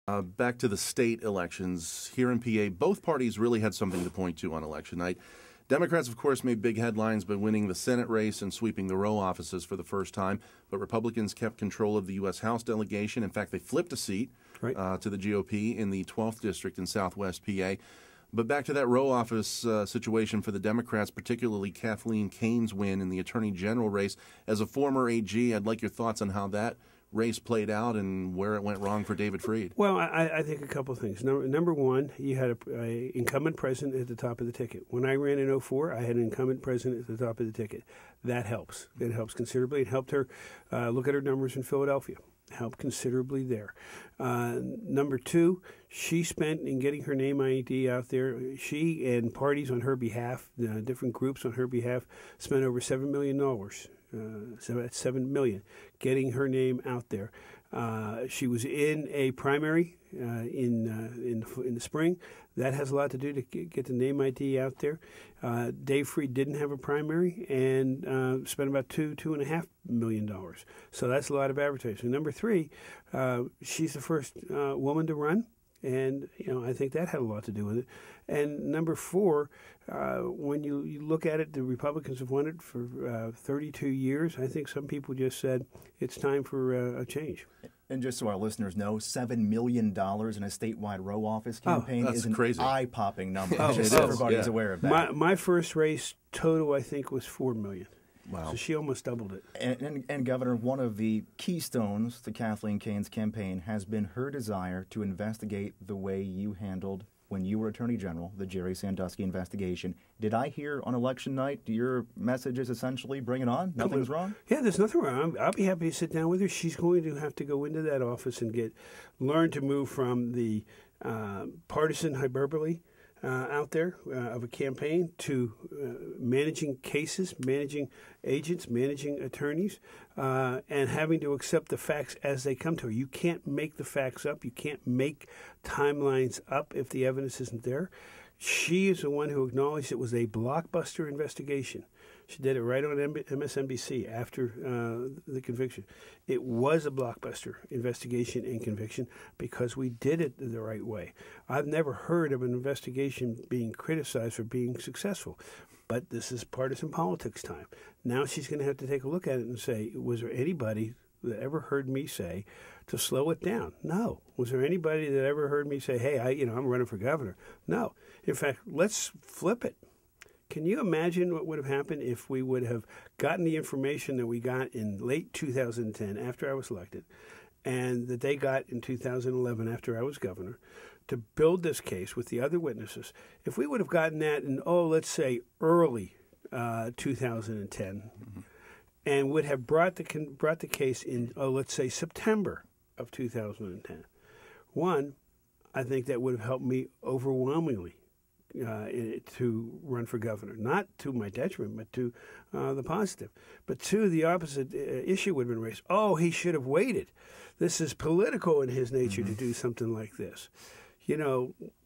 Back to the state elections here in PA, both parties really had something to point to on election night. Democrats, of course, made big headlines by winning the Senate race and sweeping the row offices for the first time, but Republicans kept control of the U.S. House delegation. In fact, they flipped a seat to the GOP in the 12th District in Southwest PA. But back to that row office situation for the Democrats, particularly Kathleen Kane's win in the Attorney General race. As a former AG, I'd like your thoughts on how that race played out and where it went wrong for David Freed. Well, I think a couple of things. Number one, you had an incumbent president at the top of the ticket. When I ran in 2004, I had an incumbent president at the top of the ticket. That helps. It helps considerably. It helped her look at her numbers in Philadelphia. Helped considerably there. Number two, she spent in getting her name ID out there. She and parties on her behalf, different groups on her behalf, spent over $7 million. So that's $7 million, getting her name out there. She was in a primary in the spring. That has a lot to do to get the name ID out there. Dave Freed didn't have a primary and spent about $2.5 million. So that's a lot of advertising. Number three, she's the first woman to run. And, I think that had a lot to do with it. And number four, when you look at it, the Republicans have won it for 32 years. I think some people just said it's time for a change. And just so our listeners know, $7 million in a statewide row office campaign is an crazy. eye-popping number. Everybody's aware of that. My first race total, I think, was $4 million. Wow. So she almost doubled it. And Governor, one of the keystones to Kathleen Kane's campaign has been her desire to investigate the way you handled, when you were Attorney General, the Jerry Sandusky investigation. Did I hear on election night your message is essentially bring it on? Nothing's wrong? Yeah, there's nothing wrong. I'll be happy to sit down with her. She's going to have to go into that office and learn to move from the partisan hyperbole out there of a campaign to managing cases, managing agents, managing attorneys, and having to accept the facts as they come to her. You can't make the facts up. You can't make timelines up if the evidence isn't there. She is the one who acknowledged it was a blockbuster investigation. She did it right on MSNBC after the conviction. It was a blockbuster investigation and conviction because we did it the right way. I've never heard of an investigation being criticized for being successful, but this is partisan politics time. Now she's going to have to take a look at it and say, was there anybody that ever heard me say to slow it down? No. Was there anybody that ever heard me say, hey, I'm running for governor? No. In fact, let's flip it. Can you imagine what would have happened if we would have gotten the information that we got in late 2010 after I was elected and that they got in 2011 after I was governor to build this case with the other witnesses? If we would have gotten that in, let's say early 2010 and would have brought the case in, let's say September of 2010, one, I think that would have helped me overwhelmingly to run for governor, not to my detriment, but to the positive. But two, the opposite issue would have been raised. Oh, he should have waited. This is political in his nature to do something like this.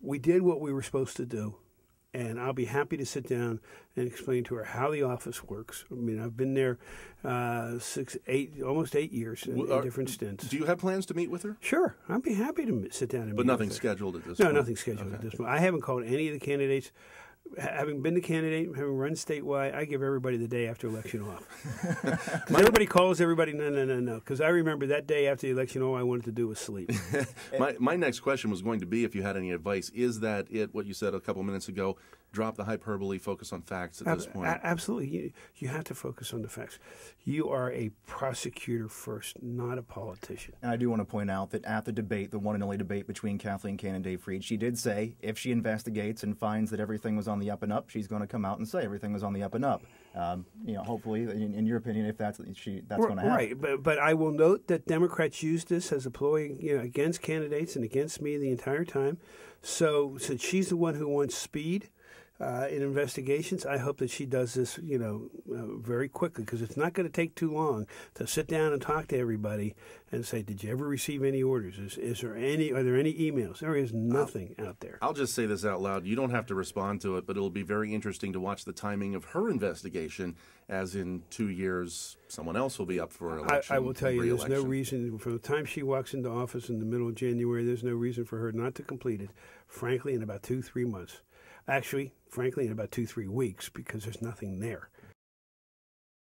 We did what we were supposed to do, and I'll be happy to sit down and explain to her how the office works. I mean, I've been there almost 8 years in different stints. Do you have plans to meet with her? Sure. I'd be happy to sit down and meet with her. But nothing scheduled at this point? No, nothing scheduled at this point. I haven't called any of the candidates. Having been the candidate, having run statewide, I give everybody the day after election off. Everybody calls everybody, no. Because I remember that day after the election, all I wanted to do was sleep. My next question was going to be if you had any advice. Is that it, what you said a couple minutes ago, drop the hyperbole, focus on facts at this point? Absolutely. You have to focus on the facts. You are a prosecutor first, not a politician. And I do want to point out that at the debate, the one and only debate between Kathleen Kane and Dave Freed, she did say if she investigates and finds that everything was on the up and up, she's going to come out and say everything was on the up and up. Hopefully, in your opinion, if that's going to happen. Right, but I will note that Democrats used this as a ploy, against candidates and against me the entire time. So since she's the one who wants speed, in investigations. I hope that she does this, very quickly, because it's not going to take too long to sit down and talk to everybody and say, "Did you ever receive any orders? Are there any emails?" There is nothing out there. I'll just say this out loud. You don't have to respond to it, but it'll be very interesting to watch the timing of her investigation, as in 2 years, someone else will be up for election. I will tell you, there's no reason, from the time she walks into office in the middle of January, there's no reason for her not to complete it, frankly, in about 2-3 months. Actually, frankly, in about 2-3 weeks, because there's nothing there.